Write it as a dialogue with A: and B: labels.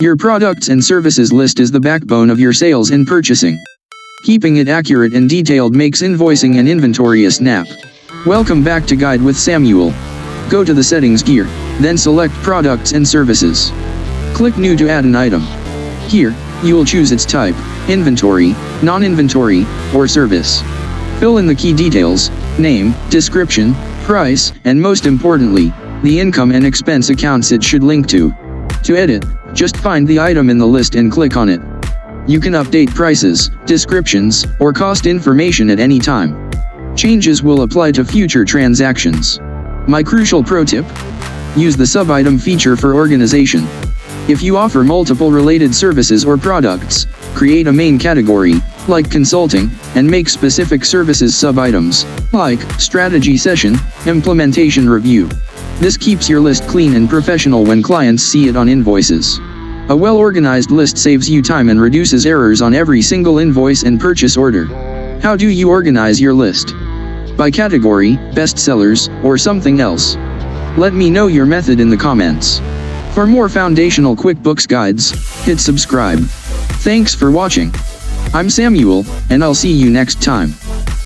A: Your products and services list is the backbone of your sales and purchasing. Keeping it accurate and detailed makes invoicing and inventory a snap. Welcome back to Guide with Samuel. Go to the settings gear, then select products and services. Click new to add an item. Here, you will choose its type, inventory, non-inventory, or service. Fill in the key details, name, description, price, and most importantly, the income and expense accounts it should link to. To edit, just find the item in the list and click on it. You can update prices, descriptions, or cost information at any time. Changes will apply to future transactions. My crucial pro tip: use the sub-item feature for organization. If you offer multiple related services or products, create a main category, like consulting, and make specific services sub-items, like strategy session, implementation review. This keeps your list clean and professional when clients see it on invoices. A well-organized list saves you time and reduces errors on every single invoice and purchase order. How do you organize your list? By category, bestsellers, or something else? Let me know your method in the comments. For more foundational QuickBooks guides, hit subscribe. Thanks for watching. I'm Samuel, and I'll see you next time.